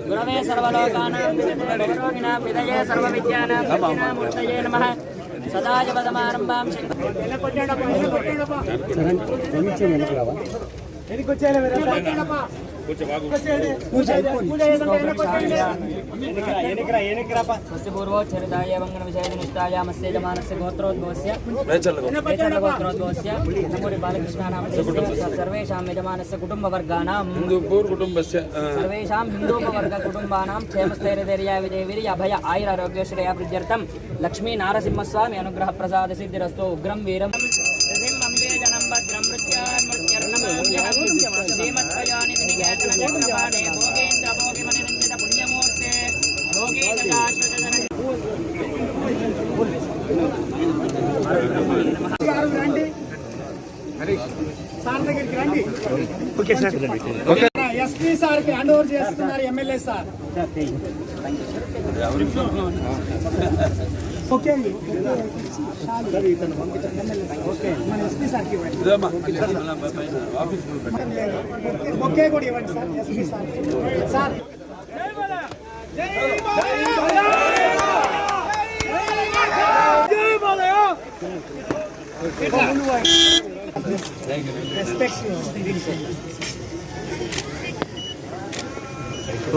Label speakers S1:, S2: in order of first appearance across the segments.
S1: गुरवे सर्वलोकानां विजयेन विदये सर्वविद्यानां मूर्तये नमः। सदाय वदमारम्भां स्वस्ति पूर्वोच्चरिताय वंगनविषयनिष्ठाय मत्स्य जमानस्य गोत्रोद्भवस्य नमोरि बालकृष्णानामस्य सर्वेषां यजमानस्य कुटुम्बवर्गाणां सर्वेषां हिन्दूपवर्गकुटुम्बानां क्षेमस्थैर्यधैर्याय विजयवीर्य अभय आयुरारोग्यश्रेयाभिवृद्ध्यर्थं लक्ष्मी नारसिंहस्वामी अनुग्रहप्रसादसिद्धिरस्तु। उग्रं वीरं जनं भद्रं
S2: ఎస్పీ సార్ కి హ్యాండ్ ఓవర్ చేస్తున్నారు ఎమ్మెల్యే సార్. ఓకే అండి మన ఎస్పీ సార్ కి ఓకే కూడా ఇవ్వండి sir. SP sir sir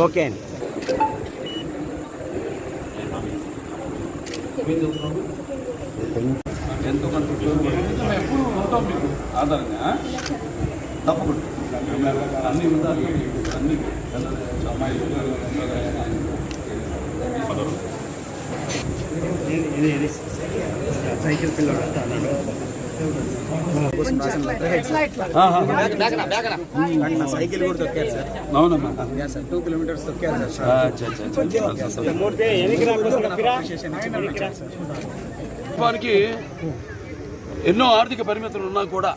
S3: okay అండి.
S4: ఎంతో కొంత ఎప్పుడు ఉంటాం మీకు ఆధారంగా తప్పకుండా అన్ని ఉండాలి. అన్ని అమ్మాయి
S3: సైకిల్ పిల్లడు అన్నాడు. సైకిల్ కూడా తొక్కారు సార్.
S4: అవునమ్మా
S3: సార్ 2 కిలోమీటర్స్ తొక్కారు సార్.
S4: వారికి ఎన్నో ఆర్థిక పరిమితులు ఉన్నా కూడా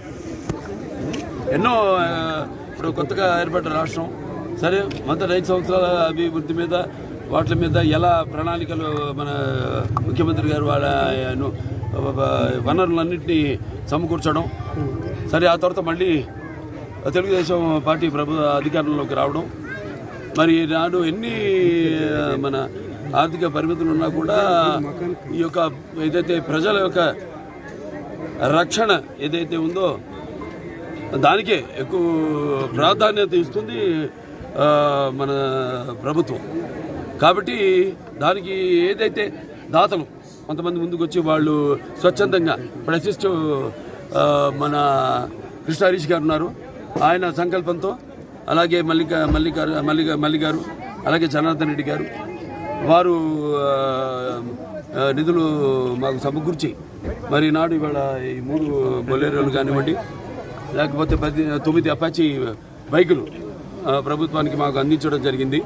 S4: ఎన్నో ఇప్పుడు కొత్తగా ఏర్పడ్డ రాష్ట్రం సరే మొదటి 5 సంవత్సరాల అభివృద్ధి మీద వాటి మీద ఎలా ప్రణాళికలు మన ముఖ్యమంత్రి గారు వాళ్ళ వనరులన్నింటినీ సమకూర్చడం సరే ఆ తర్వాత మళ్ళీ తెలుగుదేశం పార్టీ అధికారంలోకి రావడం మరి నాడు ఎన్ని మన ఆర్థిక పరిమితులు ఉన్నా కూడా ఈ యొక్క ఏదైతే ప్రజల యొక్క రక్షణ ఏదైతే ఉందో దానికే ఎక్కువ ప్రాధాన్యత ఇస్తుంది మన ప్రభుత్వం. కాబట్టి దానికి ఏదైతే దాతలు కొంతమంది ముందుకు వచ్చి వాళ్ళు స్వచ్ఛందంగా ప్రశిష్ట మన కృష్ణ హరీష్ గారు ఉన్నారు, ఆయన సంకల్పంతో అలాగే మల్లి గారు అలాగే జనార్దన్ రెడ్డి గారు వారు నిధులు మాకు సమకూర్చి మరి నాడు ఇవాళ ఈ 3 బొలెరోలు కానివ్వండి లేకపోతే 9 అపాచీ బైకులు ప్రభుత్వానికి మాకు అందించడం జరిగింది.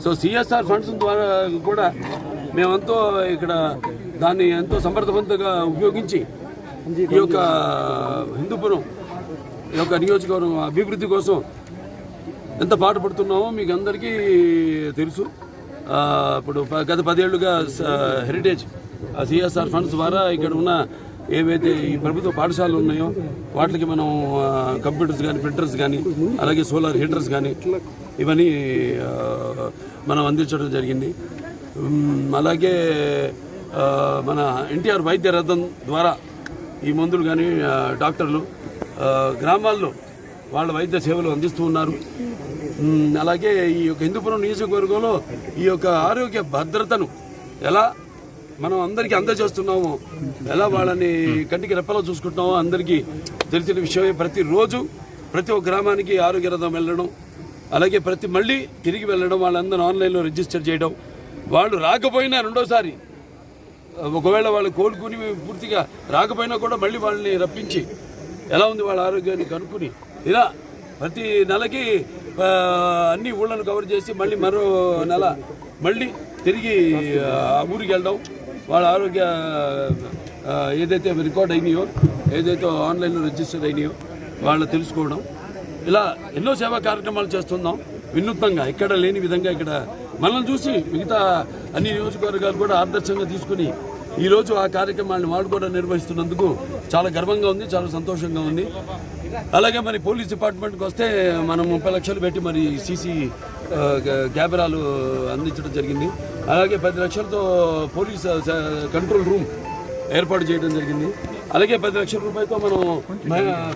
S4: సో సిఎస్ఆర్ ఫండ్స్ ద్వారా కూడా మేమంతో ఇక్కడ దాన్ని ఎంతో సమర్థవంతంగా ఉపయోగించి ఈ యొక్క హిందూపురం ఈ యొక్క నియోజకవర్గం అభివృద్ధి కోసం ఎంత పాటుపడుతున్నామో మీకు అందరికీ తెలుసు. ఇప్పుడు గత 10 ఏళ్లుగా హెరిటేజ్ సిఎస్ఆర్ ఫండ్స్ ద్వారా ఇక్కడ ఉన్న ఏవైతే ఈ ప్రభుత్వ పాఠశాలలు ఉన్నాయో వాటికి మనం కంప్యూటర్స్ కానీ ప్రింటర్స్ కానీ అలాగే సోలార్ హీటర్స్ కానీ ఇవన్నీ మనం అందించడం జరిగింది. అలాగే మన ఎన్టీఆర్ వైద్య రథం ద్వారా ఈ మందులు కానీ డాక్టర్లు గ్రామాల్లో వాళ్ళ వైద్య సేవలు అందిస్తూ ఉన్నారు. అలాగే ఈ యొక్క హిందూపురం నియోజకవర్గంలో ఈ యొక్క ఆరోగ్య భద్రతను ఎలా మనం అందరికీ అందజేస్తున్నామో ఎలా వాళ్ళని కంటికి రెప్పలో చూసుకుంటున్నామో అందరికీ తెలిసిన విషయమే. ప్రతిరోజు ప్రతి ఒక్క గ్రామానికి ఆరోగ్య రథం వెళ్ళడం అలాగే మళ్ళీ తిరిగి వెళ్ళడం వాళ్ళందరూ ఆన్లైన్లో రిజిస్టర్ చేయడం వాళ్ళు రాకపోయినా రెండోసారి ఒకవేళ వాళ్ళు కోలుకుని పూర్తిగా రాకపోయినా కూడా మళ్ళీ వాళ్ళని రప్పించి ఎలా ఉంది వాళ్ళ ఆరోగ్యాన్ని కనుక్కుని ఇలా ప్రతి నెలకి అన్ని ఊళ్ళను కవర్ చేసి మళ్ళీ మరో నెల మళ్ళీ తిరిగి ఆ ఊరికి వెళ్ళడం, వాళ్ళ ఆరోగ్య ఏదైతే రికార్డ్ అయినాయో, ఏదైతే ఆన్లైన్లో రిజిస్టర్ అయినాయో వాళ్ళు తెలుసుకోవడం, ఇలా ఎన్నో సేవా కార్యక్రమాలు చేస్తున్నాం వినూత్నంగా. ఇక్కడ లేని విధంగా ఇక్కడ మనల్ని చూసి మిగతా అన్ని నియోజకవర్గాలు కూడా ఆదర్శంగా తీసుకుని ఈరోజు ఆ కార్యక్రమాన్ని వాళ్ళు కూడా నిర్వహిస్తున్నందుకు చాలా గర్వంగా ఉంది, చాలా సంతోషంగా ఉంది. అలాగే మరి పోలీస్ డిపార్ట్మెంట్కి వస్తే మనం 30 లక్షలు పెట్టి మరి సీసీ కెమెరాలు అందించడం జరిగింది. అలాగే 10 లక్షలతో పోలీస్ కంట్రోల్ రూమ్ ఏర్పాటు చేయడం జరిగింది. అలాగే 10 లక్షల రూపాయలతో మనం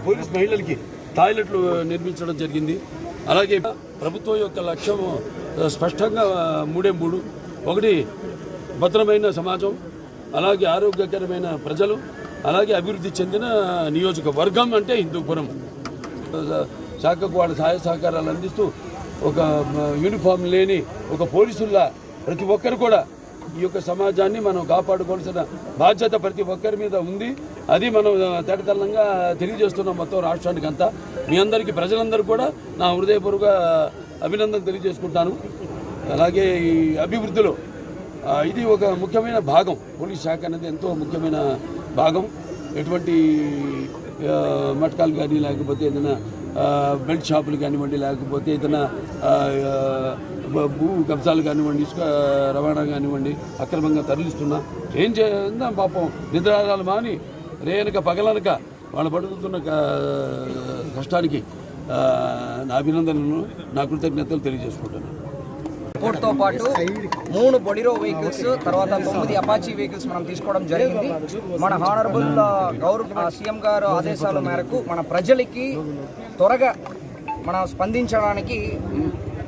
S4: పోలీస్ మహిళలకి టాయిలెట్లు నిర్మించడం జరిగింది. అలాగే ప్రభుత్వం యొక్క లక్ష్యం స్పష్టంగా 3 ఒకటి భద్రమైన సమాజం, అలాగే ఆరోగ్యకరమైన ప్రజలు, అలాగే అభివృద్ధి చెందిన నియోజకవర్గం అంటే హిందూపురం. శాఖకు వాళ్ళ సహాయ సహకారాలు అందిస్తూ ఒక యూనిఫామ్ లేని ఒక పోలీసుల్లా ప్రతి ఒక్కరు కూడా ఈ యొక్క సమాజాన్ని మనం కాపాడుకోవాల్సిన బాధ్యత ప్రతి ఒక్కరి మీద ఉంది. అది మనం తేటతెల్లంగా తెలియజేస్తున్నాం మొత్తం రాష్ట్రానికి అంతా. మీ అందరికీ ప్రజలందరూ కూడా నా హృదయపూర్వక అభినందనలు తెలియజేసుకుంటాను. అలాగే ఈ అభివృద్ధిలో ఇది ఒక ముఖ్యమైన భాగం. పోలీస్ శాఖ అనేది ఎంతో ముఖ్యమైన భాగం. ఎటువంటి మటకాలు కానీ, లేకపోతే ఏదైనా బెల్ట్ షాపులు కానివ్వండి, లేకపోతే ఏదైనా భూ కబ్జాలు కానివ్వండి, ఇసుక రవాణా కానివ్వండి, అక్రమంగా తరలిస్తున్నా ఏం చేద్దాం పాపం నిద్రాగాలు మాని రేనక పగలనక వాళ్ళు పడుతున్న కష్టానికి నా అభినందనలు, నా కృతజ్ఞతలు తెలియజేసుకుంటున్నాను.
S5: తో పాటు 3 బొలిరో వెహికల్స్, తర్వాత 9 అపాచీ వెహికల్స్ మనం తీసుకోవడం జరిగింది. మన హానరబుల్ గౌరవ సీఎం గారు ఆదేశాల మేరకు మన ప్రజలకి త్వరగా మనం స్పందించడానికి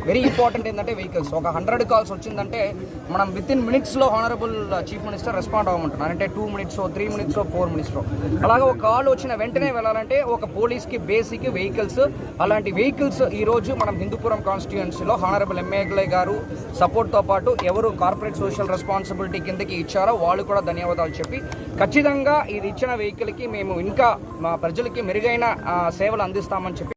S5: వెరీ ఇంపార్టెంట్ ఏంటంటే వెహికల్స్. ఒక 100 కాల్స్ వచ్చిందంటే మనం వితిన్ మినిట్స్లో హానరబుల్ చీఫ్ మినిస్టర్ రెస్పాండ్ అవ్వమంటున్నారు. అంటే 2 మినిట్స్, 3 మినిట్స్, 4 మినిట్స్లో. అలాగే ఒక కాల్ వచ్చిన వెంటనే వెళ్ళాలంటే ఒక పోలీస్కి బేసిక్ వెహికల్స్, అలాంటి వెహికల్స్ ఈరోజు మనం హిందూపురం కాన్స్టిట్యుయెన్సీలో హానరబుల్ ఎమ్మెల్యే గారు సపోర్ట్తో పాటు ఎవరు కార్పొరేట్ సోషల్ రెస్పాన్సిబిలిటీ కిందకి ఇచ్చారో వాళ్ళు కూడా ధన్యవాదాలు చెప్పి, ఖచ్చితంగా ఇది ఇచ్చిన వెహికల్కి మేము ఇంకా మా ప్రజలకి మెరుగైన సేవలు అందిస్తామని చెప్పి